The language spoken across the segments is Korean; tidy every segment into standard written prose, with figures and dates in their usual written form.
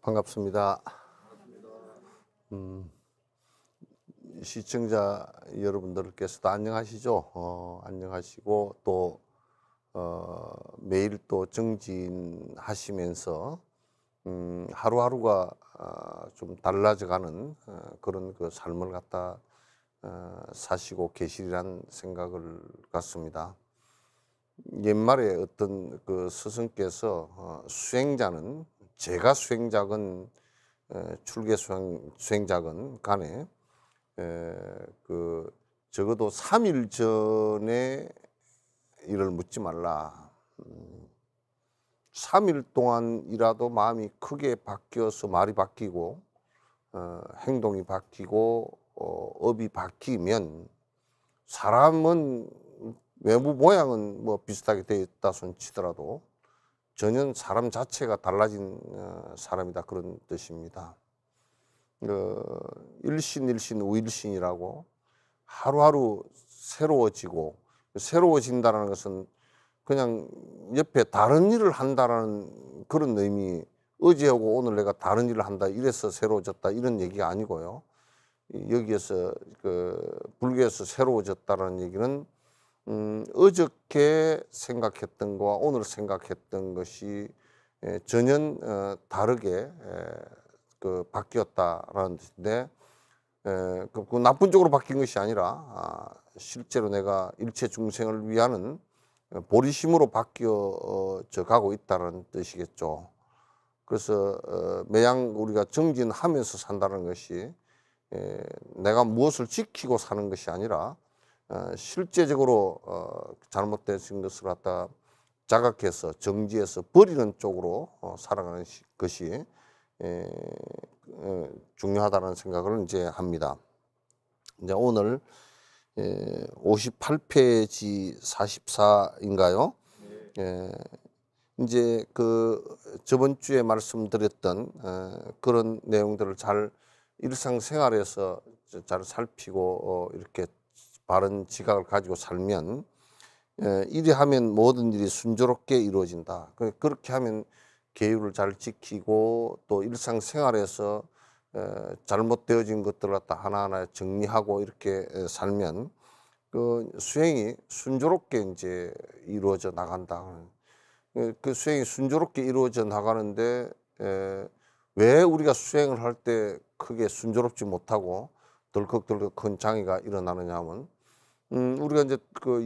반갑습니다. 시청자 여러분들께서도 안녕하시죠? 안녕하시고 또 매일 또 정진하시면서 하루하루가 좀 달라져가는 그런 그 삶을 갖다 사시고 계시리란 생각을 갖습니다. 옛말에 어떤 그 스승께서 수행자는 제가 수행자건 출계 수행자건 간에 그 적어도 3일 전에 일을 묻지 말라. 3일 동안이라도 마음이 크게 바뀌어서 말이 바뀌고 행동이 바뀌고 업이 바뀌면 사람은 외부 모양은 뭐 비슷하게 되어 있다 손 치더라도 전혀 사람 자체가 달라진 사람이다, 그런 뜻입니다. 일신일신 우일신이라고 하루하루 새로워지고, 새로워진다는 것은 그냥 옆에 다른 일을 한다라는 그런 의미, 어제하고 오늘 내가 다른 일을 한다 이래서 새로워졌다 이런 얘기가 아니고요. 여기에서 불교에서 새로워졌다는 얘기는 어저께 생각했던 거와 오늘 생각했던 것이 전혀 다르게 바뀌었다라는 뜻인데, 그 나쁜 쪽으로 바뀐 것이 아니라 실제로 내가 일체 중생을 위하는 보리심으로 바뀌어져 가고 있다는 뜻이겠죠. 그래서 매양 우리가 정진하면서 산다는 것이 내가 무엇을 지키고 사는 것이 아니라 실제적으로 잘못된 것을 갖다 자각해서 정지해서 버리는 쪽으로 살아가는 것이 중요하다는 생각을 이제 합니다. 이제 오늘 58페이지 44인가요? 이제 저번 주에 말씀드렸던 그런 내용들을 잘 일상생활에서 잘 살피고 이렇게 바른 지각을 가지고 살면 이리 하면 모든 일이 순조롭게 이루어진다. 그렇게 하면 계율을 잘 지키고 또 일상생활에서 잘못되어진 것들을 갖다 하나하나 정리하고 이렇게 살면 그 수행이 순조롭게 이제 이루어져 나간다. 그 수행이 순조롭게 이루어져 나가는데 왜 우리가 수행을 할 때 크게 순조롭지 못하고 덜컥덜컥 큰 장애가 일어나느냐 하면 우리가 이제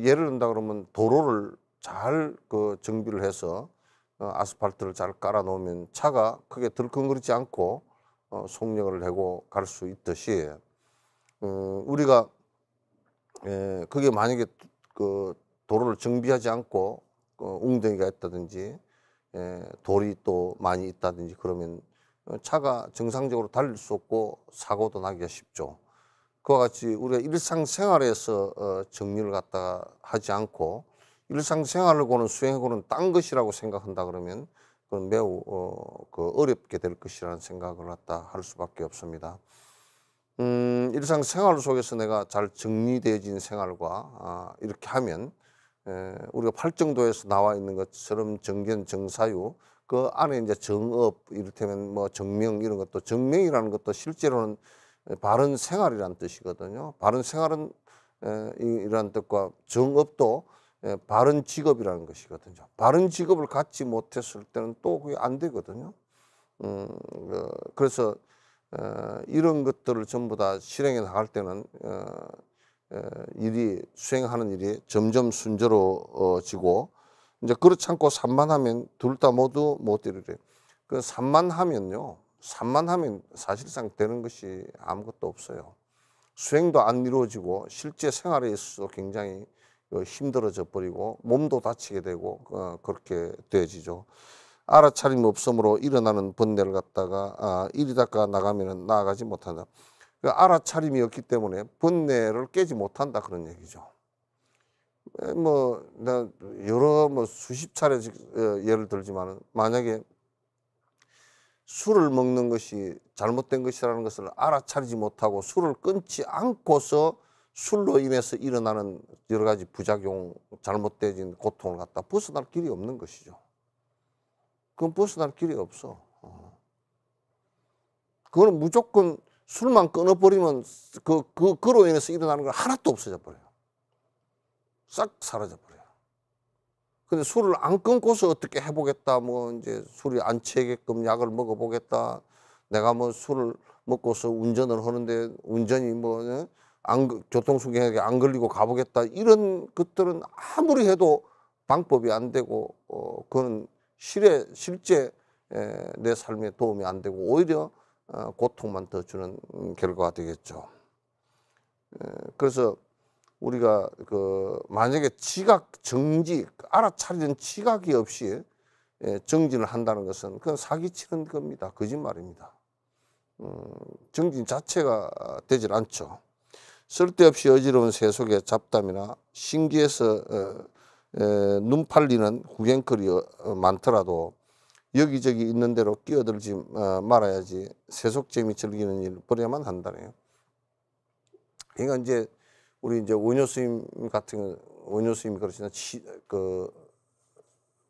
예를 든다 그러면 도로를 잘 정비를 해서 아스팔트를 잘 깔아 놓으면 차가 크게 덜컹거리지 않고 속력을 내고 갈 수 있듯이 우리가 그게 만약에 도로를 정비하지 않고 웅덩이가 있다든지 돌이 또 많이 있다든지 그러면 차가 정상적으로 달릴 수 없고 사고도 나기가 쉽죠. 그와 같이 우리가 일상생활에서 정리를 갖다가 하지 않고 일상생활하고는 수행하고는 딴 것이라고 생각한다 그러면 그건 매우 어렵게 될 것이라는 생각을 갖다 할 수밖에 없습니다. 일상생활 속에서 내가 잘 정리되어진 생활과 이렇게 하면 우리가 팔정도에서 나와 있는 것처럼 정견, 정사유, 그 안에 이제 정업, 이를테면 뭐 정명 이런 것도, 정명이라는 것도 실제로는 바른 생활이라는 뜻이거든요. 바른 생활은 이란 뜻과 정업도 바른 직업이라는 것이거든요. 바른 직업을 갖지 못했을 때는 또 그게 안 되거든요. 그래서 이런 것들을 전부 다 실행해 나갈 때는 수행하는 일이 점점 순조로워지고, 이제 그렇지 않고 산만하면 둘 다 모두 못 이루래. 산만하면요, 산만하면 사실상 되는 것이 아무것도 없어요. 수행도 안 이루어지고 실제 생활에 있어서 굉장히 힘들어져 버리고 몸도 다치게 되고 그렇게 되어지죠. 알아차림 없음으로 일어나는 번뇌를 갖다가 이리다가 나가면 나아가지 못한다. 알아차림이 없기 때문에 번뇌를 깨지 못한다, 그런 얘기죠. 나 수십 차례 예를 들지만, 만약에 술을 먹는 것이 잘못된 것이라는 것을 알아차리지 못하고 술을 끊지 않고서 술로 인해서 일어나는 여러 가지 부작용, 잘못된 고통을 갖다 벗어날 길이 없는 것이죠. 그건 벗어날 길이 없어. 그거는 무조건 술만 끊어버리면 그로 인해서 일어나는 건 하나도 없어져 버려요. 싹 사라져 버려요. 근데 술을 안 끊고서 어떻게 해보겠다, 뭐 이제 술이 안 취하게끔 약을 먹어보겠다, 내가 뭐 술을 먹고서 운전을 하는데 운전이 뭐 교통수경에 안 걸리고 가보겠다, 이런 것들은 아무리 해도 방법이 안 되고 그건 실제 내 삶에 도움이 안 되고 오히려 고통만 더 주는 결과가 되겠죠. 그래서 우리가 만약에 정지, 알아차리는 지각이 없이 정진을 한다는 것은 그건 사기치는 겁니다. 거짓말입니다. 정진 자체가 되질 않죠. 쓸데없이 어지러운 세속의 잡담이나 신기해서 눈 팔리는 구경거리 많더라도 여기저기 있는 대로 끼어들지 말아야지 세속재미 즐기는 일 버려야만 한다네요. 그러니까 이제 우리 이제 원효 스님 같은 원효 스님이 그러시나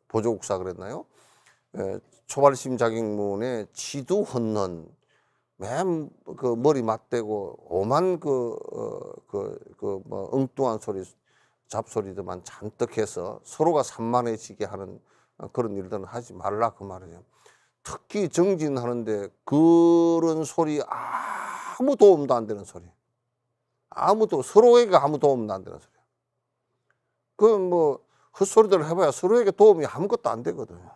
보조국사 그랬나요? 초발심 자격문에 지두 헌넌, 맨 머리 맞대고 오만 뭐 엉뚱한 소리 잡소리들만 잔뜩 해서 서로가 산만해지게 하는 그런 일들은 하지 말라 그 말이에요. 특히 정진하는데 그런 소리, 아무 도움도 안 되는 소리, 서로에게 아무 도움도 안 되는 소리, 그건 뭐 헛소리들 해봐야 서로에게 도움이 아무것도 안 되거든요.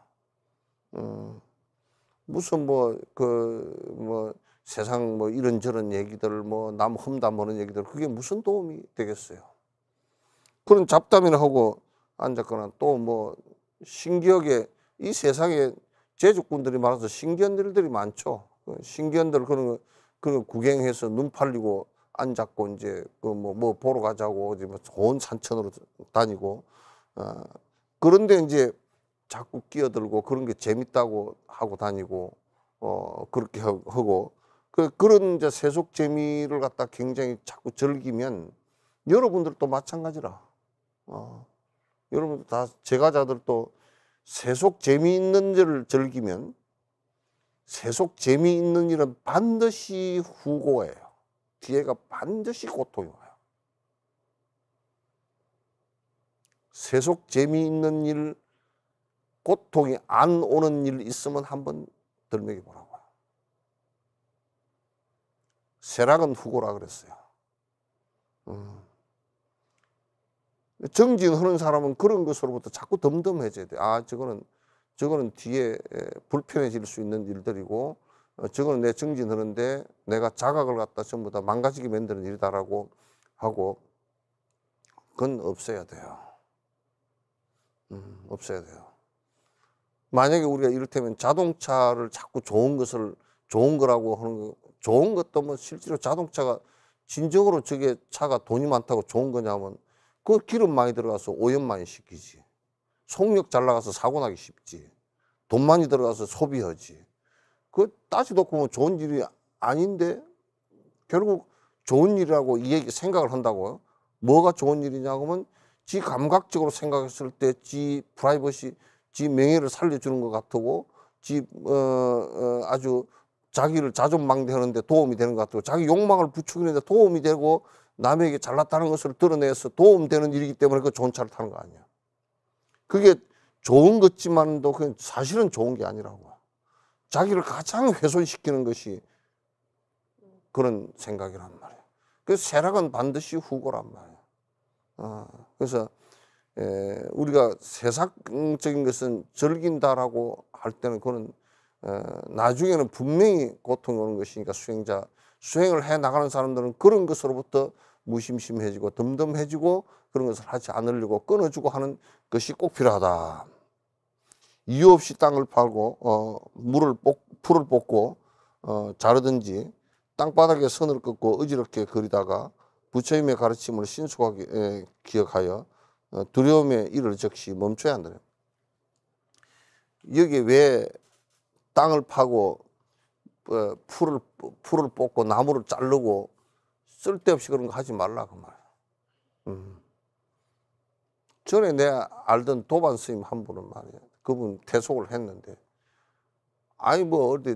무슨 뭐 세상 뭐 이런저런 얘기들, 뭐 남 험담하는 얘기들, 그게 무슨 도움이 되겠어요. 그런 잡담이나 하고 앉았거나, 또 뭐 신기하게 이 세상에 제주꾼들이 많아서 신기한 일들이 많죠. 신기한들 그런 거 구경해서 눈 팔리고 앉았고, 이제 뭐 보러 가자고 이제 뭐 좋은 산천으로 다니고, 그런데 이제 자꾸 끼어들고 그런 게 재밌다고 하고 다니고, 그렇게 하고, 그런 이제 세속 재미를 갖다 굉장히 자꾸 즐기면 여러분들도 마찬가지라. 여러분들 다 제가자들도 세속 재미있는 일을 즐기면 세속 재미있는 일은 반드시 후고예요. 뒤에가 반드시 고통이 와요. 세속 재미있는 일, 고통이 안 오는 일 있으면 한번 들먹여 보라고요. 쇠락은 후고라 그랬어요. 정진하는 사람은 그런 것으로부터 자꾸 덤덤해져야 돼. 저거는 뒤에 불편해질 수 있는 일들이고, 저거는 내 정진하는데 내가 자각을 갖다 전부 다 망가지게 만드는 일이다라고 하고, 그건 없어야 돼요. 없어야 돼요. 만약에 우리가 이를테면 자동차를 자꾸 좋은 거라고 하는 거, 좋은 것도 뭐 실제로 자동차가 진정으로 저게 차가 돈이 많다고 좋은 거냐면, 그 기름 많이 들어가서 오염 많이 시키지. 속력 잘 나가서 사고 나기 쉽지. 돈 많이 들어가서 소비하지. 그 따지도 보면 좋은 일이 아닌데 결국 좋은 일이라고 이 얘기 생각을 한다고요. 뭐가 좋은 일이냐고 하면 지 감각적으로 생각했을 때 지 프라이버시, 지 명예를 살려주는 것 같고, 아주 자기를 자존망대하는데 도움이 되는 것 같고, 자기 욕망을 부추기는데 도움이 되고, 남에게 잘났다는 것을 드러내서 도움되는 일이기 때문에 그 좋은 차를 타는 거 아니야. 그게 좋은 것지만도 그건 사실은 좋은 게 아니라고. 자기를 가장 훼손시키는 것이 그런 생각이란 말이에요. 그래서 쇠락은 반드시 후고란 말이에요. 그래서 우리가 세상적인 것은 즐긴다라고 할 때는 그거는 나중에는 분명히 고통이 오는 것이니까, 수행을 해 나가는 사람들은 그런 것으로부터 무심심해지고 덤덤해지고 그런 것을 하지 않으려고 끊어주고 하는 것이 꼭 필요하다. 이유 없이 땅을 팔고 풀을 뽑고 자르든지 땅바닥에 선을 긋고 어지럽게 그리다가 부처님의 가르침을 신속하게 기억하여 두려움에 이를 적시 멈춰야 한다. 여기 왜 땅을 파고 풀을 뽑고 나무를 자르고 쓸데없이 그런 거 하지 말라 그 말이야. 전에 내가 알던 도반 스님 한 분은 말이야, 그분 퇴속을 했는데, 아니 뭐 어디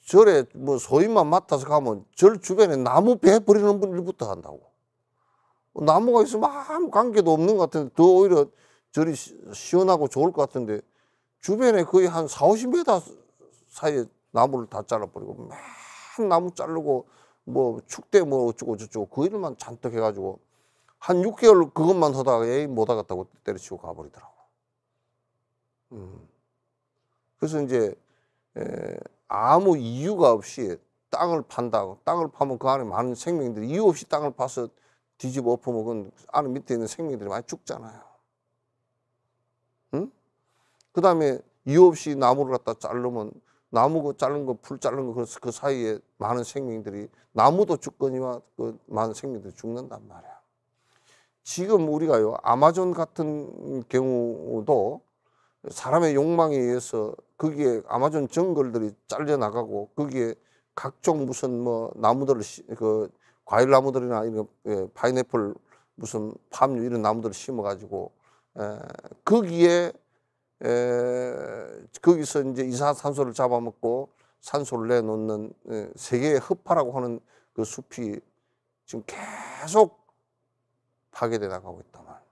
절에 뭐 소인만 맡아서 가면 절 주변에 나무 배 버리는 일부터 한다고. 나무가 있으면 아무 관계도 없는 것 같은데 더 오히려 절이 시원하고 좋을 것 같은데 주변에 거의 한 4, 50m 사이에 나무를 다 잘라버리고 맨 나무 자르고 뭐 축대 뭐 어쩌고 저쩌고 그 일만 잔뜩 해가지고 한 6개월 그것만 하다가 에이 못하겠다고 때려치고 가버리더라고. 그래서 이제 아무 이유가 없이 땅을 판다고. 땅을 파면 그 안에 많은 생명들이 이유 없이 땅을 파서 뒤집어 엎으면 그건 안에 밑에 있는 생명들이 많이 죽잖아요. 응? 그 다음에 이유 없이 나무를 갖다 자르면 나무 그 자른 거, 풀 자른 거, 그 사이에 많은 생명들이 나무도 죽거니와 그 많은 생명들이 죽는단 말이야. 지금 우리가요, 아마존 같은 경우도 사람의 욕망에 의해서 거기에 아마존 정글들이 잘려 나가고 거기에 각종 무슨 뭐 나무들을 그 과일 나무들이나 이런 파인애플 무슨 팜유 이런 나무들을 심어 가지고 거기에 거기서 이제 이산화탄소를 잡아먹고 산소를 내놓는 세계의 흡파라고 하는 그 숲이 지금 계속 파괴돼 나가고 있단 말이야.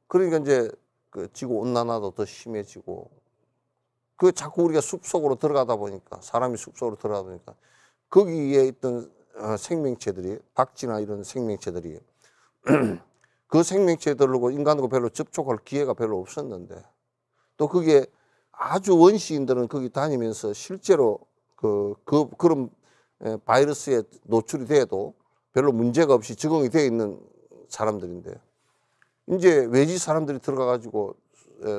그러니까 이제 그 지구 온난화도 더 심해지고 그 자꾸 우리가 숲속으로 들어가다 보니까 사람이 숲속으로 들어가다 보니까 거기에 있던 생명체들이 박쥐나 이런 생명체들이 그 생명체들하고 인간하고 별로 접촉할 기회가 별로 없었는데 또 그게 아주 원시인들은 거기 다니면서 실제로 그런 바이러스에 노출이 돼도 별로 문제가 없이 적응이 되어 있는 사람들인데 이제 외지 사람들이 들어가 가지고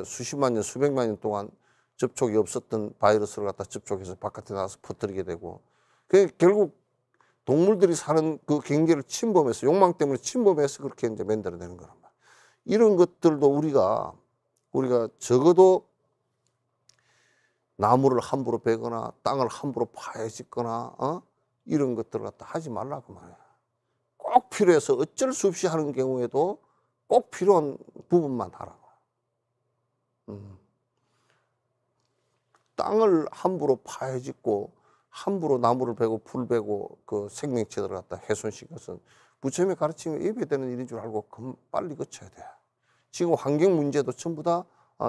수십만 년 수백만 년 동안 접촉이 없었던 바이러스를 갖다 접촉해서 바깥에 나가서 퍼뜨리게 되고 결국 동물들이 사는 그 경계를 침범해서 욕망 때문에 침범해서 그렇게 이제 만들어내는 거란 말이야. 이런 것들도 우리가 적어도 나무를 함부로 베거나 땅을 함부로 파헤짓거나 이런 것들을 갖다 하지 말라고 말이야. 꼭 필요해서 어쩔 수 없이 하는 경우에도 꼭 필요한 부분만 하라고. 땅을 함부로 파헤짓고 함부로 나무를 베고 풀 베고 그 생명체들을 갖다 훼손시킨 것은 부처님의 가르침에 예배되는 일인 줄 알고 빨리 거쳐야 돼. 지금 환경 문제도 전부 다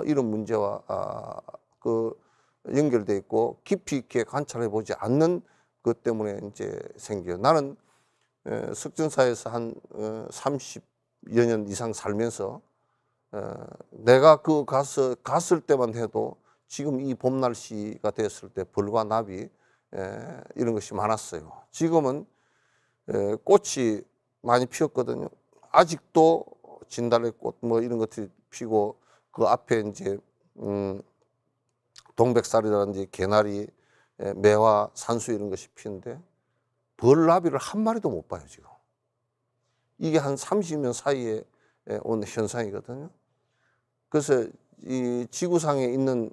이런 문제와 그 연결돼 있고 깊이 있게 관찰해 보지 않는 것 때문에 이제 생겨요. 나는 석전사에서 한 30여 년 이상 살면서 내가 갔을 때만 해도 지금 이 봄 날씨가 됐을 때 벌과 나비 이런 것이 많았어요. 지금은 꽃이 많이 피었거든요. 아직도 진달래꽃 뭐 이런 것들이 피고 그 앞에 이제 동백살이라든지 개나리, 매화, 산수 이런 것이 피는데 벌나비를 한 마리도 못 봐요 지금. 이게 한 30년 사이에 온 현상이거든요. 그래서 이 지구상에 있는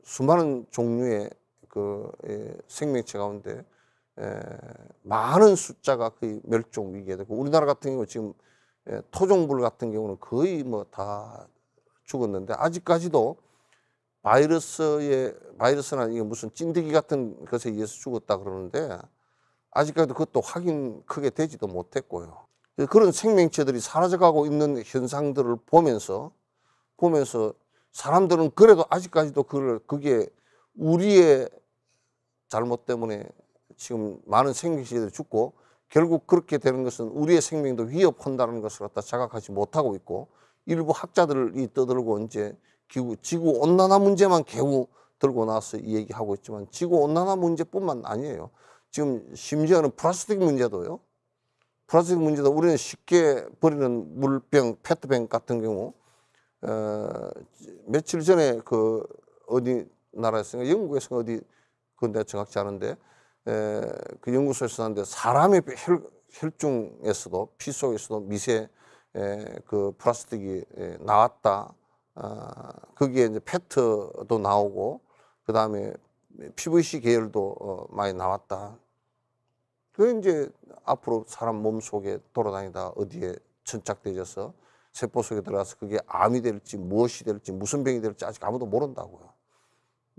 수많은 종류의 그 생명체 가운데 많은 숫자가 거의 멸종 위기에 되고 우리나라 같은 경우 지금 토종불 같은 경우는 거의 뭐 다 죽었는데 아직까지도 바이러스나 이게 무슨 찐득이 같은 것에 의해서 죽었다 그러는데 아직까지도 그것도 확인 크게 되지도 못했고요. 그런 생명체들이 사라져가고 있는 현상들을 보면서 사람들은 그래도 아직까지도 그게 우리의 잘못 때문에 지금 많은 생명체들이 죽고 결국 그렇게 되는 것은 우리의 생명도 위협한다는 것을 갖다 자각하지 못하고 있고 일부 학자들이 떠들고 이제 지구 온난화 문제만 겨우 들고 나와서 이 얘기하고 있지만 지구 온난화 문제뿐만 아니에요. 지금 심지어는 플라스틱 문제도요. 플라스틱 문제도 우리는 쉽게 버리는 물병, 페트병 같은 경우 며칠 전에 그 어디 나라에서 영국에서 어디 그건 내가 정확치 않은데 그 연구소에서 하는데 사람의 혈중에서도 피 속에서도 미세 그 플라스틱이 나왔다. 거기에 이제 페트도 나오고 그 다음에 PVC 계열도 많이 나왔다. 그 이제 앞으로 사람 몸 속에 돌아다니다 어디에 천착되어서 세포 속에 들어가서 그게 암이 될지 무엇이 될지 무슨 병이 될지 아직 아무도 모른다고요.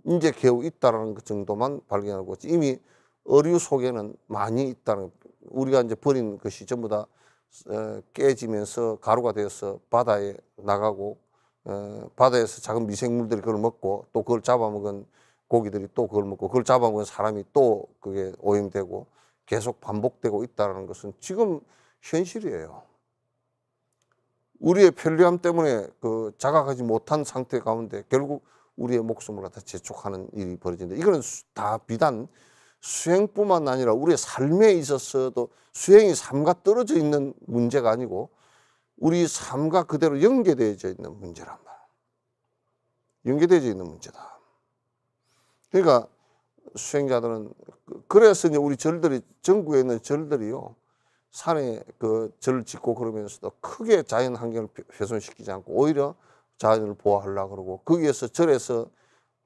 이제 겨우 있다라는 것 정도만 발견하고 이미 어류 속에는 많이 있다는, 우리가 이제 버린 것이 전부 다 깨지면서 가루가 되어서 바다에 나가고, 바다에서 작은 미생물들이 그걸 먹고, 또 그걸 잡아먹은 고기들이 또 그걸 먹고, 그걸 잡아먹은 사람이 또 그게 오염되고 계속 반복되고 있다는 것은 지금 현실이에요. 우리의 편리함 때문에 그 자각하지 못한 상태 가운데 결국 우리의 목숨을 갖다 재촉하는 일이 벌어진다. 이거는 다 비단 수행뿐만 아니라 우리의 삶에 있어서도, 수행이 삶과 떨어져 있는 문제가 아니고 우리 삶과 그대로 연계되어져 있는 문제란 말이야. 연계되어져 있는 문제다. 그러니까 수행자들은, 그래서 이제 우리 절들이, 전국에 있는 절들이요, 산에 그 절을 짓고 그러면서도 크게 자연 환경을 훼손시키지 않고 오히려 자연을 보호하려고 그러고, 거기에서 절에서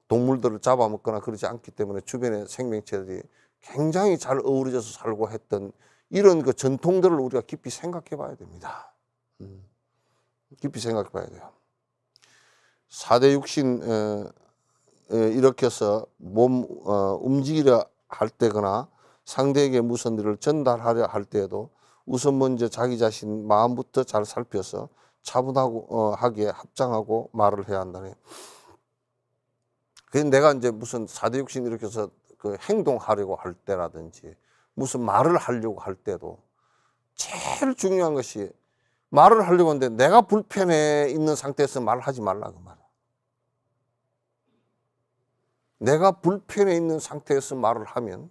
동물들을 잡아먹거나 그러지 않기 때문에 주변의 생명체들이 굉장히 잘 어우러져서 살고 했던 이런 그 전통들을 우리가 깊이 생각해 봐야 됩니다. 깊이 생각해 봐야 돼요. 4대 육신, 일으켜서 몸 움직이려 할 때거나 상대에게 무슨 일을 전달하려 할 때에도 우선 먼저 자기 자신 마음부터 잘 살펴서 차분하게 합장하고 말을 해야 한다네. 그래서 내가 이제 무슨 4대 육신 일으켜서 그 행동하려고 할 때라든지 무슨 말을 하려고 할 때도 제일 중요한 것이, 말을 하려고 하는데 내가 불편해 있는 상태에서 말을 하지 말라 그 말이야. 내가 불편해 있는 상태에서 말을 하면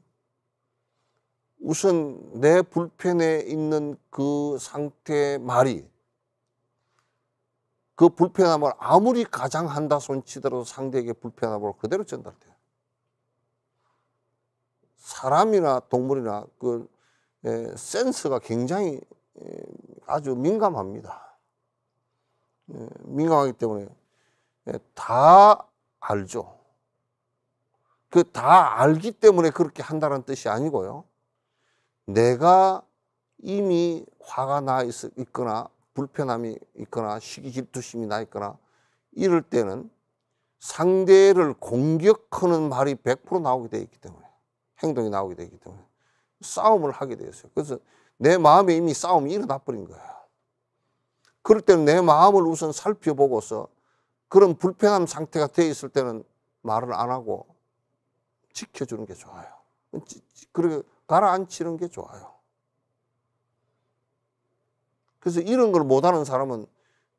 우선 내 불편해 있는 그 상태의 말이, 그 불편함을 아무리 가장한다 손치더라도 상대에게 불편함으로 그대로 전달돼요. 사람이나 동물이나 그 센스가 굉장히 아주 민감합니다. 민감하기 때문에 다 알죠. 그 다 알기 때문에 그렇게 한다는 뜻이 아니고요. 내가 이미 화가 나 있거나 불편함이 있거나 시기 질투심이 나 있거나 이럴 때는 상대를 공격하는 말이 100% 나오게 되어 있기 때문에, 행동이 나오게 되기 때문에 싸움을 하게 되었어요. 그래서 내 마음에 이미 싸움이 일어나 버린 거예요. 그럴 때는 내 마음을 우선 살펴보고서 그런 불편한 상태가 되어 있을 때는 말을 안 하고 지켜주는 게 좋아요. 그리고 가라앉히는 게 좋아요. 그래서 이런 걸 못하는 사람은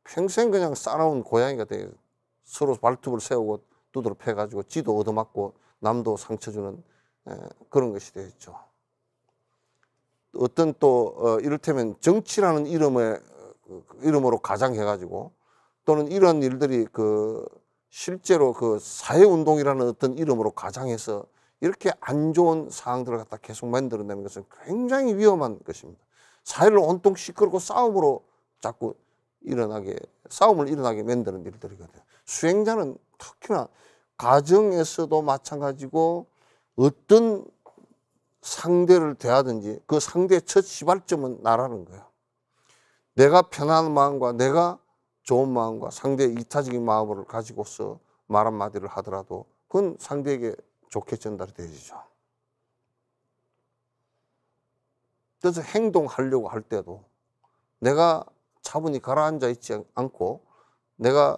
평생 그냥 싸나운 고양이가 돼요. 서로 발톱을 세우고 두드러 패가지고 지도 얻어맞고 남도 상처 주는 그런 것이 되었죠. 어떤 또 이를테면 정치라는 이름으로 가장해가지고, 또는 이런 일들이 그 실제로 그 사회운동이라는 어떤 이름으로 가장해서 이렇게 안 좋은 상황들을 갖다 계속 만들어내는 것은 굉장히 위험한 것입니다. 사회를 온통 시끄럽고 싸움을 일어나게 만드는 일들이거든요. 수행자는 특히나 가정에서도 마찬가지고 어떤 상대를 대하든지 그 상대의 첫 시발점은 나라는 거예요. 내가 편안한 마음과 내가 좋은 마음과 상대의 이타적인 마음을 가지고서 말 한마디를 하더라도 그건 상대에게 좋게 전달이 되죠. 그래서 행동하려고 할 때도 내가 차분히 가라앉아 있지 않고 내가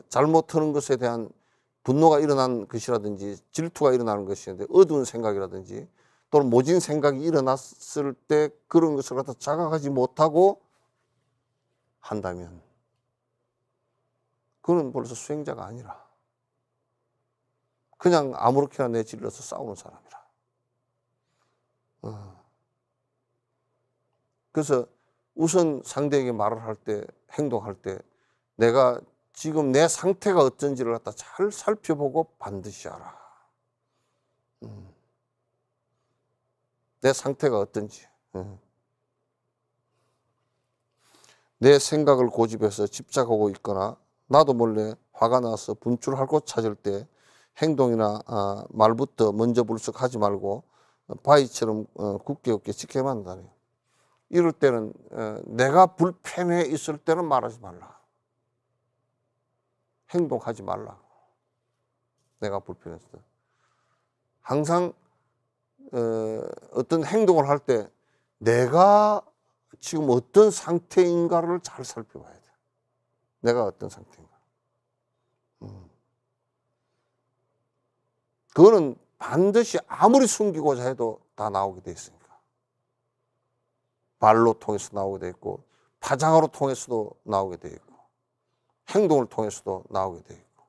잘못하는 것에 대한 분노가 일어난 것이라든지 질투가 일어나는 것이라든지 어두운 생각이라든지 또는 모진 생각이 일어났을 때 그런 것을 갖다 자각하지 못하고 한다면 그는 벌써 수행자가 아니라 그냥 아무렇게나 내질러서 싸우는 사람이라. 그래서 우선 상대에게 말을 할 때, 행동할 때 내가 지금 내 상태가 어떤지를 갖다 잘 살펴보고 반드시 알아. 내 상태가 어떤지. 내 생각을 고집해서 집착하고 있거나 나도 몰래 화가 나서 분출할 곳 찾을 때 행동이나 말부터 먼저 불쑥하지 말고 바위처럼 굳게 지켜야만 한다네요. 이럴 때는 내가 불편해 있을 때는 말하지 말라. 행동하지 말라. 내가 불편해서. 항상 어떤 행동을 할 때 내가 지금 어떤 상태인가를 잘 살펴봐야 돼. 내가 어떤 상태인가. 그거는 반드시 아무리 숨기고자 해도 다 나오게 돼 있으니까. 말로 통해서 나오게 돼 있고, 파장으로 통해서도 나오게 돼 있고, 행동을 통해서도 나오게 돼 있고.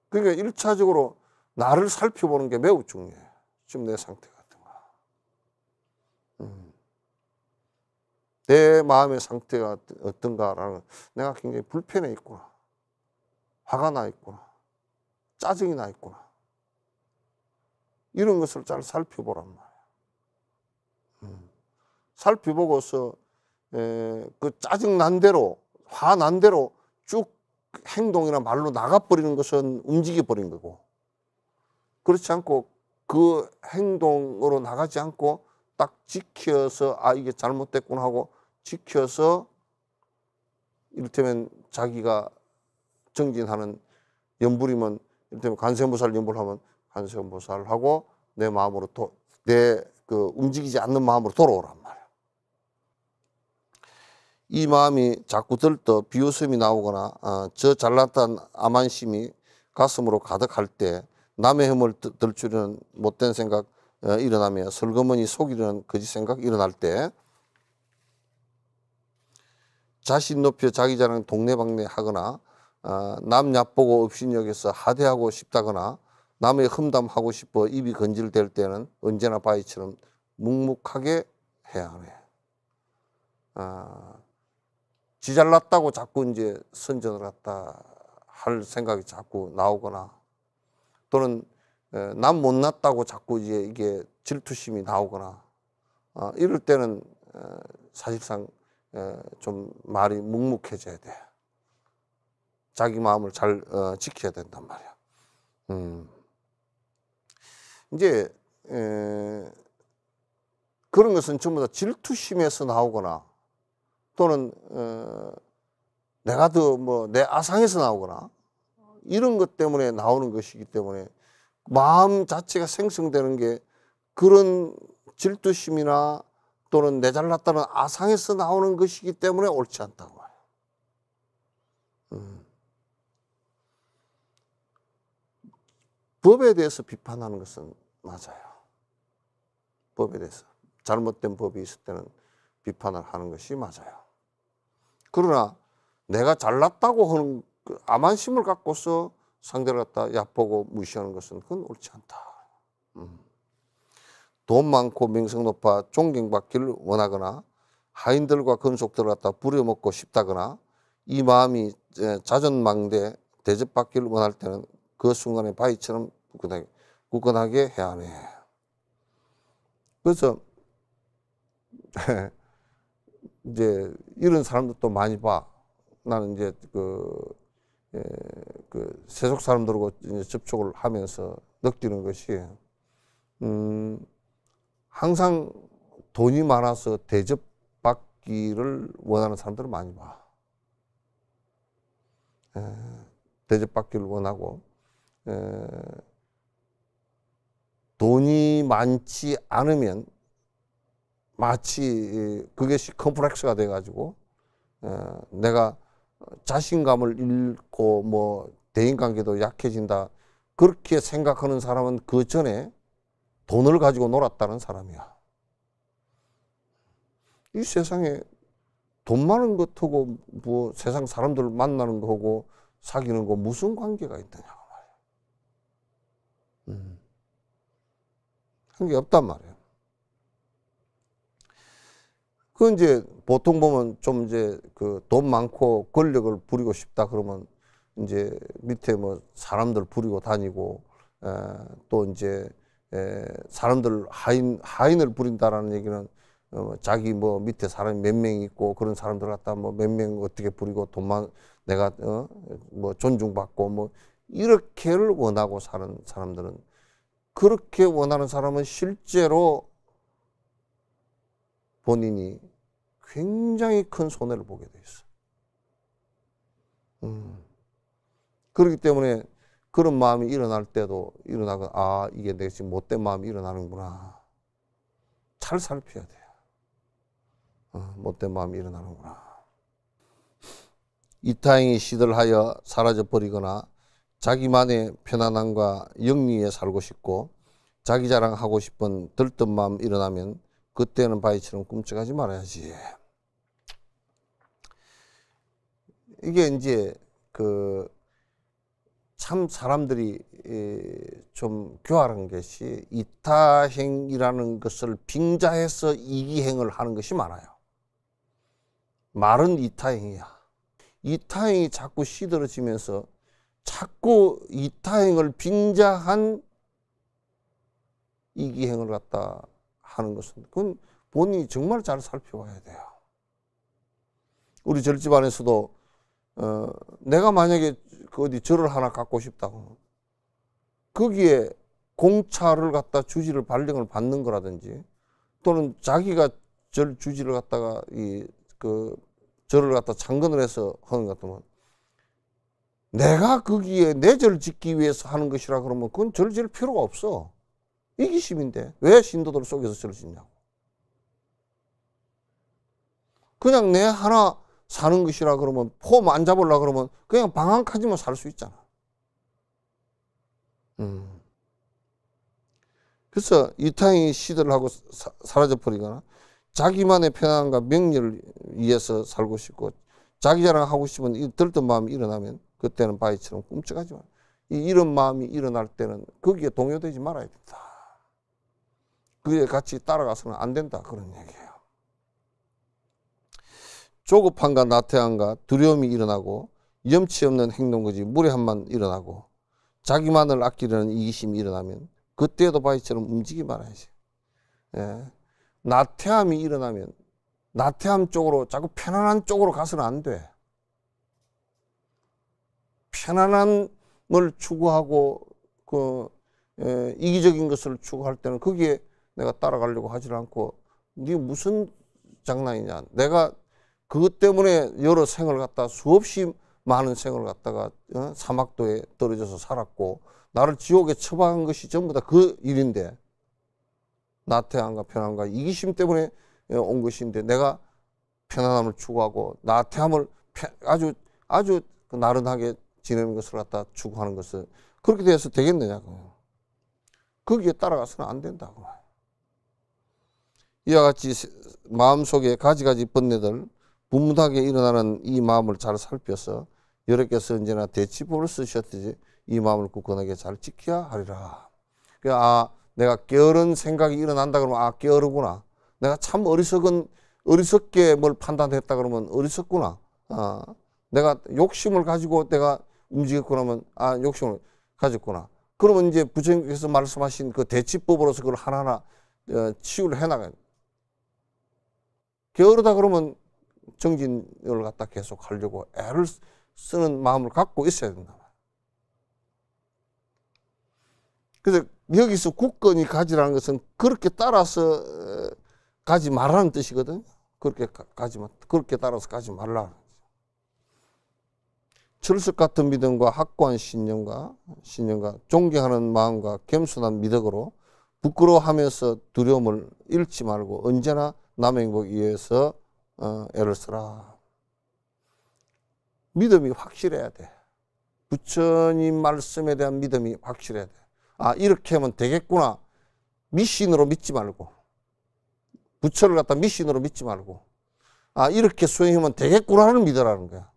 그러니까 1차적으로 나를 살펴보는 게 매우 중요해요. 지금 내 상태가 어떤가. 내 마음의 상태가 어떤가라는, 내가 굉장히 불편해 있구나. 화가 나 있구나. 짜증이 나 있구나. 이런 것을 잘 살펴보란 말이야. 살펴보고서 그 짜증 난 대로, 화 난 대로 쭉 행동이나 말로 나가버리는 것은 움직여 버린 거고, 그렇지 않고 그 행동으로 나가지 않고 딱 지켜서 아 이게 잘못됐구나 하고 지켜서, 이를테면 자기가 정진하는 연불이면 이를테면 관세음보살 연불을 하면 관세음보살을 하고 내 마음으로 내 그 움직이지 않는 마음으로 돌아오란 말이야. 이 마음이 자꾸 들떠 비웃음이 나오거나 저 잘났다는 암안심이 가슴으로 가득할 때 남의 흠을 들추려는 못된 생각 일어나며 슬그머니 속이려는 거짓 생각 일어날 때, 자신 높여 자기 자랑 동네방네 하거나 남 얕보고 업신여겨서 하대하고 싶다거나 남의 험담하고 싶어 입이 건질될 때는 언제나 바위처럼 묵묵하게 해야 하네. 지 잘났다고 자꾸 이제 선전을 갖다 할 생각이 자꾸 나오거나, 또는 남 못났다고 자꾸 이제 이게 질투심이 나오거나, 이럴 때는 사실상 좀 말이 묵묵해져야 돼. 자기 마음을 잘 지켜야 된단 말이야. 이제 그런 것은 전부 다 질투심에서 나오거나, 또는 내가 더 뭐 내 아상에서 나오거나, 이런 것 때문에 나오는 것이기 때문에 마음 자체가 생성되는 게 그런 질투심이나 또는 내 잘났다는 아상에서 나오는 것이기 때문에 옳지 않다고 말해요. 법에 대해서 비판하는 것은 맞아요. 법에 대해서 잘못된 법이 있을 때는 비판을 하는 것이 맞아요. 그러나 내가 잘났다고 하는 그 암안심을 갖고서 상대를 갖다 얕보고 무시하는 것은 그건 옳지 않다. 돈 많고 명성 높아 존경받기를 원하거나 하인들과 건속들을 갖다 부려먹고 싶다거나 이 마음이 자존망대 대접받기를 원할 때는 그 순간에 바위처럼 굳건하게 해야 하네. 그래서 이제 이런 사람들도 많이 봐. 나는 이제 그 세속 사람들하고 이제 접촉을 하면서 느끼는 것이, 항상 돈이 많아서 대접받기를 원하는 사람들을 많이 봐. 대접받기를 원하고, 돈이 많지 않으면 마치 그것이 컴플렉스가 돼가지고 내가 자신감을 잃고 뭐 대인관계도 약해진다, 그렇게 생각하는 사람은 그 전에 돈을 가지고 놀았다는 사람이야. 이 세상에 돈 많은 것하고 뭐 세상 사람들 만나는 거하고 사귀는 거 무슨 관계가 있느냐고 말이야. 한 게 없단 말이에요. 그 이제 보통 보면 좀 이제 그 돈 많고 권력을 부리고 싶다 그러면 이제 밑에 뭐 사람들 부리고 다니고, 또 이제 사람들 하인을 부린다라는 얘기는 자기 뭐 밑에 사람이 몇 명 있고 그런 사람들 갖다 뭐 몇 명 어떻게 부리고 돈만 내가 뭐 존중받고 뭐 이렇게를 원하고 사는 사람들은, 그렇게 원하는 사람은 실제로 본인이 굉장히 큰 손해를 보게 돼 있어. 그렇기 때문에 그런 마음이 일어날 때도 일어나고, 아, 이게 내가 지금 못된 마음이 일어나는구나. 잘 살펴야 돼요. 못된 마음이 일어나는구나. 이타행이 시들하여 사라져버리거나 자기만의 편안함과 영리에 살고 싶고 자기 자랑하고 싶은 들뜬 마음 일어나면 그때는 바위처럼 꿈쩍하지 말아야지. 이게 이제 참 사람들이 좀 교활한 것이 이타행이라는 것을 빙자해서 이기행을 하는 것이 많아요. 말은 이타행이야. 이타행이 자꾸 시들어지면서 자꾸 이타행을 빙자한 이기행을 갖다 하는 것은 그건 본인이 정말 잘 살펴봐야 돼요. 우리 절집 안에서도 내가 만약에 어디 절을 하나 갖고 싶다고 거기에 공차를 갖다 주지를 발령을 받는 거라든지 또는 자기가 절 주지를 갖다가 절을 갖다 창건을 해서 하는 것 같으면 내가 거기에 내 절 짓기 위해서 하는 것이라 그러면 그건 절 지을 필요가 없어. 이기심인데 왜 신도들 속에서 절을 짓냐고. 그냥 내 하나 사는 것이라 그러면 폼 안 잡으려고 그러면 그냥 방 한 칸이면 살 수 있잖아. 그래서 이타행이 시들을 하고 사라져버리거나 자기만의 편안함과 명예를 위해서 살고 싶고 자기 자랑하고 싶은 이 들뜬 마음이 일어나면 그때는 바위처럼 꿈쩍하지 마. 이런 마음이 일어날 때는 거기에 동요되지 말아야 된다. 그에 같이 따라가서는 안 된다. 그런 얘기예요. 조급함과 나태함과 두려움이 일어나고 염치 없는 행동거지 무례함만 일어나고 자기만을 아끼려는 이기심이 일어나면 그때도 바위처럼 움직이지 말아야지. 예. 나태함이 일어나면 나태함 쪽으로 자꾸 편안한 쪽으로 가서는 안 돼. 편안함을 추구하고 이기적인 것을 추구할 때는 거기에 내가 따라가려고 하지 않고 네 무슨 장난이냐. 내가 그것 때문에 여러 생을 갖다 수없이 많은 생을 갖다가 사막도에 떨어져서 살았고 나를 지옥에 처박은 것이 전부 다 그 일인데 나태함과 편안함과 이기심 때문에 온 것인데 내가 편안함을 추구하고 나태함을 아주 나른하게 지내는 것을 갖다 추구하는 것은 그렇게 돼서 되겠느냐고. 거기에 따라가서는 안 된다고. 이와 같이 마음속에 가지가지 번뇌들 분분하게 일어나는 이 마음을 잘 살펴서 여러께서 언제나 대치법을 쓰셨듯이 이 마음을 굳건하게 잘 지켜야 하리라. 내가 게으른 생각이 일어난다 그러면 게으르구나. 내가 참 어리석게 뭘 판단했다 그러면 어리석구나. 내가 욕심을 가지고 내가 움직였구나 하면 욕심을 가졌구나. 그러면 이제 부처님께서 말씀하신 그 대치법으로서 그걸 하나하나 치유를 해나가요. 게으르다 그러면 정진을 갖다 계속 하려고 애를 쓰는 마음을 갖고 있어야 된다. 그래서 여기서 굳건히 가지라는 것은 그렇게 따라서 가지 말라는 뜻이거든. 그렇게 따라서 가지 말라. 철석 같은 믿음과 확고한 신념과 존경하는 마음과 겸손한 미덕으로 부끄러워하면서 두려움을 잃지 말고 언제나 남의 행복을 위해서 애를 쓰라. 믿음이 확실해야 돼. 부처님 말씀에 대한 믿음이 확실해야 돼. 이렇게 하면 되겠구나. 미신으로 믿지 말고 부처를 갖다 미신으로 믿지 말고 이렇게 수행하면 되겠구나를 믿으라는 거야.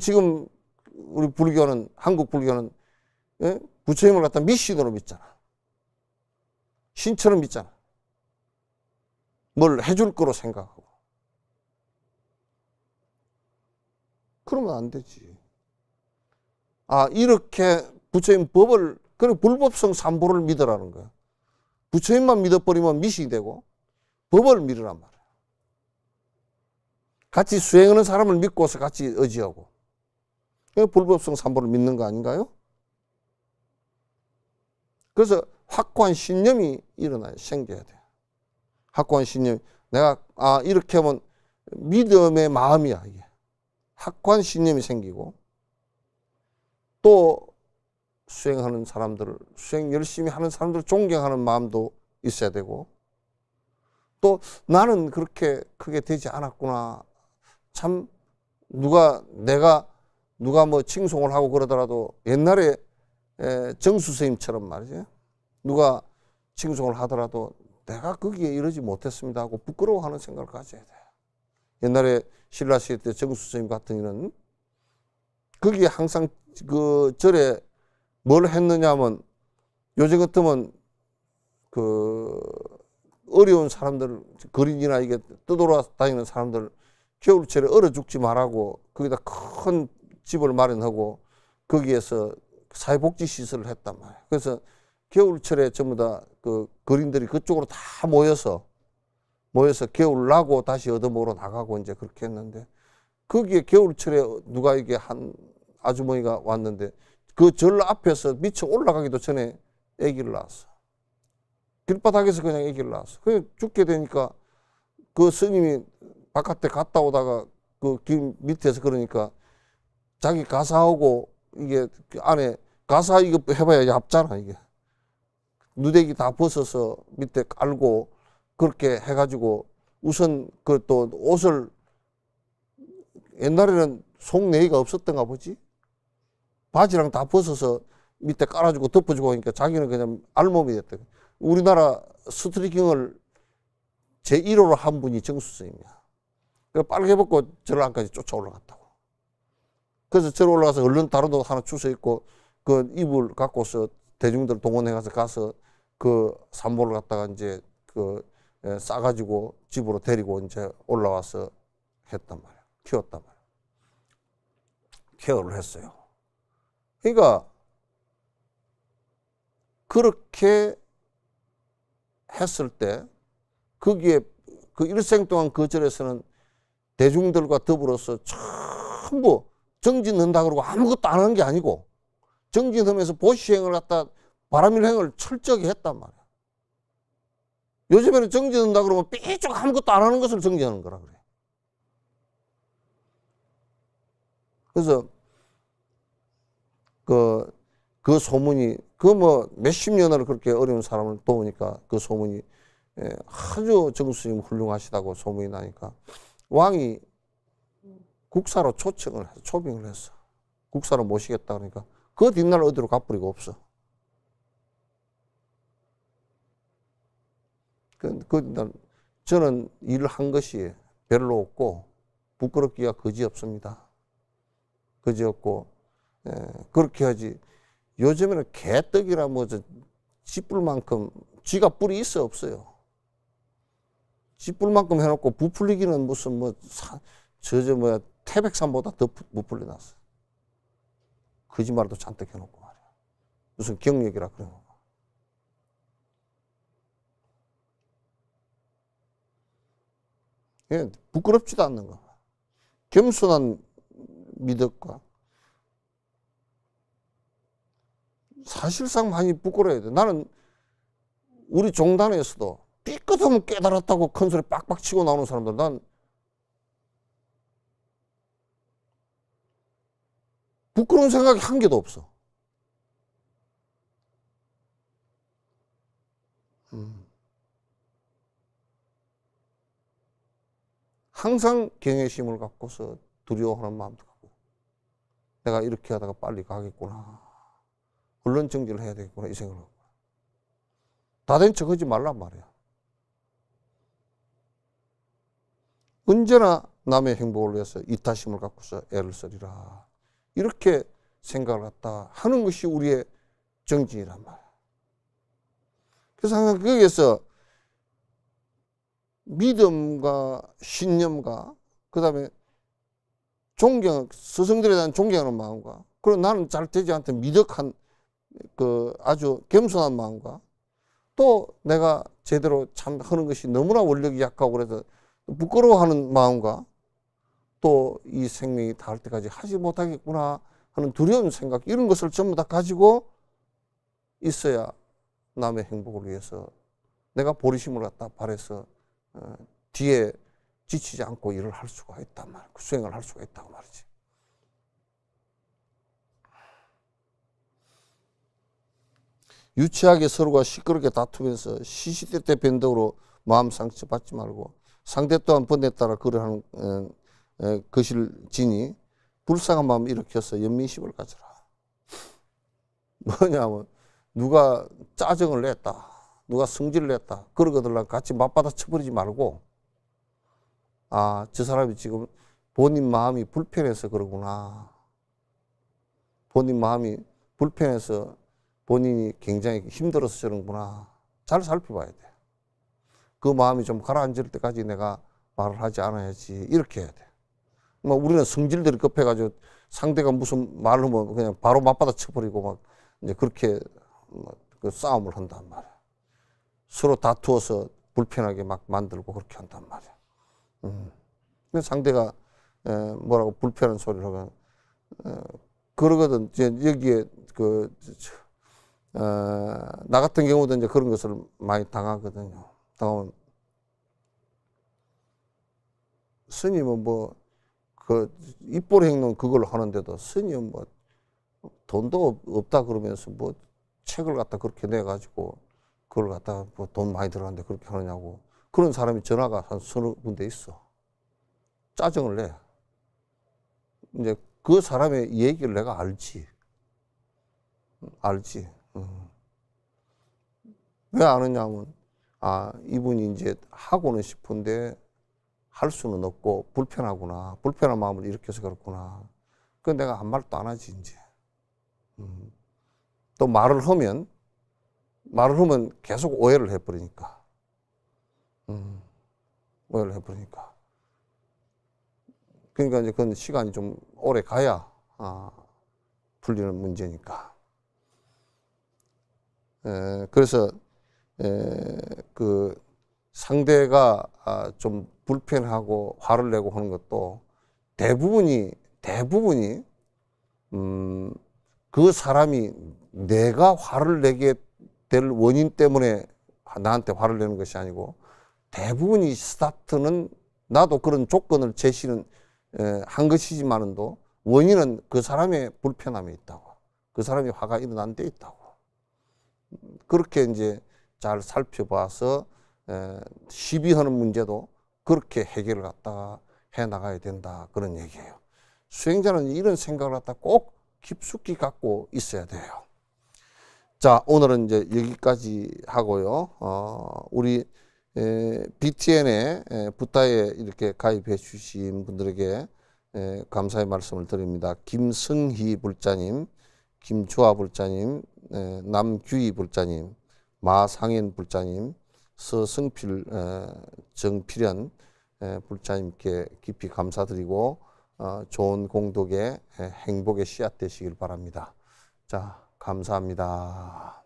지금 우리 불교는 한국 불교는 부처님을 갖다 미신으로 믿잖아. 신처럼 믿잖아. 뭘 해줄 거로 생각하고. 그러면 안 되지. 이렇게 부처님 법을, 불법성 삼보를 믿으라는 거야. 부처님만 믿어버리면 미신이 되고 법을 믿으란 말이야. 같이 수행하는 사람을 믿고서 같이 의지하고. 불법성 삼보를 믿는 거 아닌가요? 그래서 확고한 신념이 일어나야 생겨야 돼. 확고한 신념. 내가 이렇게 하면 믿음의 마음이야 이게. 확고한 신념이 생기고 또 수행 열심히 하는 사람들을 존경하는 마음도 있어야 되고 또 나는 그렇게 크게 되지 않았구나. 참 누가 뭐 칭송을 하고 그러더라도 옛날에 정수 스님처럼 말이죠. 누가 칭송을 하더라도 내가 거기에 이르지 못했습니다 하고 부끄러워하는 생각을 가져야 돼요. 옛날에 신라 시대 때 정수 스님 같은 이는 거기에 항상 그 절에 뭘 했느냐 하면 요즘 같으면 그 어려운 사람들 거린이나 이게 떠돌아다니는 사람들 겨울철에 얼어 죽지 말라고 거기다 큰 집을 마련하고 거기에서 사회복지 시설을 했단 말이에요. 그래서 겨울철에 전부 다 그 거린들이 그쪽으로 다 모여서 겨울 나고 다시 얻어먹으러 나가고 이제 그렇게 했는데 거기에 겨울철에 누가 이게 한 아주머니가 왔는데 그 절 앞에서 미쳐 올라가기도 전에 아기를 낳았어. 길바닥에서 그냥 아기를 낳았어. 그냥 죽게 되니까 그 스님이 바깥에 갔다 오다가 그 길 밑에서 그러니까 자기 가사하고 이게 안에 가사 이거 해봐야 얇잖아 이게. 누대기 다 벗어서 밑에 깔고 그렇게 해가지고 우선 그 또 옷을 옛날에는 속내기가 없었던가 보지. 바지랑 다 벗어서 밑에 깔아주고 덮어주고 하니까 자기는 그냥 알몸이 됐다. 우리나라 스트리킹을 제1호로 한 분이 정수 스님이야. 그래서 빨개 벗고 절안까지 쫓아 올라갔다고. 그래서 절 올라가서 얼른 다른 옷 하나 주워 입고 그 이불 갖고서 대중들 동원해가서 가서 그 산보를 갖다가 이제 그 싸가지고 집으로 데리고 이제 올라와서 했단 말이야. 키웠단 말이야. 케어를 했어요. 그러니까 그렇게 했을 때 거기에 그 일생 동안 그 절에서는 대중들과 더불어서 전부 정진한다 그러고 아무것도 안 한 게 아니고 정진하면서 보시행을 갖다 바람일행을 철저하게 했단 말이야. 요즘에는 정진한다 그러면 삐쭉 아무것도 안 하는 것을 정진하는 거라 그래. 그래서 그 소문이 그 뭐 몇십 년을 그렇게 어려운 사람을 도우니까 그 소문이 아주 정수님 훌륭하시다고 소문이 나니까 왕이 국사로 초청을 해서 초빙을 했어. 국사로 모시겠다 그러니까 그 뒷날 어디로 가버리고 없어. 저는 일을 한 것이 별로 없고 부끄럽기가 거지 없습니다. 거지 없고 그렇게 하지. 요즘에는 개떡이라 뭐 쥐뿔만큼 쥐가 뿔이 있어 없어요. 쥐뿔만큼 해놓고 부풀리기는 무슨 뭐 태백산보다 더 부풀려 놨어. 거짓말도 잔뜩 해놓고 말이야. 무슨 경력이라 그런 거. 예, 부끄럽지도 않는 거. 겸손한 미덕과 사실상 많이 부끄러워야 돼. 나는 우리 종단에서도 삐끗하면 깨달았다고 큰 소리 빡빡 치고 나오는 사람들 난 부끄러운 생각이 한 개도 없어. 항상 경외심을 갖고서 두려워하는 마음도 갖고 내가 이렇게 하다가 빨리 가겠구나. 언론 정지를 해야 되겠구나 이 생각을 하고 다 된 척 하지 말란 말이야. 언제나 남의 행복을 위해서 이타심을 갖고서 애를 쓰리라. 이렇게 생각을 갖다 하는 것이 우리의 정진이란 말이야. 그래서 항상 거기에서 믿음과 신념과 그 다음에 존경, 스승들에 대한 존경하는 마음과 그리고 나는 잘 되지 않던 미덕한 그 아주 겸손한 마음과 또 내가 제대로 참 하는 것이 너무나 원력이 약하고 그래서 부끄러워하는 마음과 또 이 생명이 닿을 때까지 하지 못하겠구나 하는 두려운 생각 이런 것을 전부 다 가지고 있어야 남의 행복을 위해서 내가 보리심을 갖다 발해서 뒤에 지치지 않고 일을 할 수가 있단 말이야. 수행을 할 수가 있다고 말이지. 유치하게 서로가 시끄럽게 다투면서 시시때때 변덕으로 마음 상처받지 말고 상대 또한 번에 따라 그러하는 것을 지니 불쌍한 마음을 일으켜서 연민심을 가져라. 뭐냐면 누가 짜증을 냈다, 누가 성질을 냈다, 그런 것들랑 같이 맞받아 쳐버리지 말고, 아, 저 사람이 지금 본인 마음이 불편해서 그러구나, 본인 마음이 불편해서 본인이 굉장히 힘들어서 저런구나, 잘 살펴봐야 돼. 그 마음이 좀 가라앉을 때까지 내가 말을 하지 않아야지, 이렇게 해야 돼. 뭐 우리는 성질들이 급해가지고 상대가 무슨 말을 하면 그냥 바로 맞받아 쳐버리고 막 이제 그렇게 그 싸움을 한단 말이야. 서로 다투어서 불편하게 막 만들고 그렇게 한단 말이야. 근데 상대가 뭐라고 불편한 소리를 하면 그러거든. 이제 여기에 나 같은 경우도 이제 그런 것을 많이 당하거든요. 당하면 스님은 뭐 그 입볼 행동 그걸 하는데도 스님은 뭐 돈도 없다 그러면서 뭐 책을 갖다 그렇게 내 가지고 그걸 갖다가 뭐 돈 많이 들어가는데 그렇게 하느냐고. 그런 사람이 전화가 한 서너 군데 있어. 짜증을 내. 이제 그 사람의 얘기를 내가 알지. 왜 아느냐면, 아, 이분이 이제 하고는 싶은데 할 수는 없고 불편하구나. 불편한 마음을 일으켜서 그렇구나. 그 내가 아무 말도 안 하지, 이제. 또 말을 하면 계속 오해를 해버리니까. 오해를 해버리니까. 그러니까 이제 그건 시간이 좀 오래 가야 풀리는 문제니까. 그래서 그 상대가 좀 불편하고 화를 내고 하는 것도 대부분이 그 사람이 내가 화를 내게 될 원인 때문에 나한테 화를 내는 것이 아니고, 대부분이 스타트는 나도 그런 조건을 제시는 한 것이지만도 원인은 그 사람의 불편함이 있다고, 그 사람이 화가 일어난 데 있다고. 그렇게 이제 잘 살펴봐서 시비하는 문제도 그렇게 해결을 갖다가 해 나가야 된다, 그런 얘기예요. 수행자는 이런 생각을 갖다 꼭 깊숙이 갖고 있어야 돼요. 자, 오늘은 이제 여기까지 하고요. 우리 BTN에 부타에 이렇게 가입해 주신 분들에게 감사의 말씀을 드립니다. 김승희 불자님, 김주아 불자님, 남규희 불자님, 마상현 불자님, 서승필, 정필현 불자님께 깊이 감사드리고 좋은 공덕에 행복의 씨앗 되시길 바랍니다. 자, 감사합니다.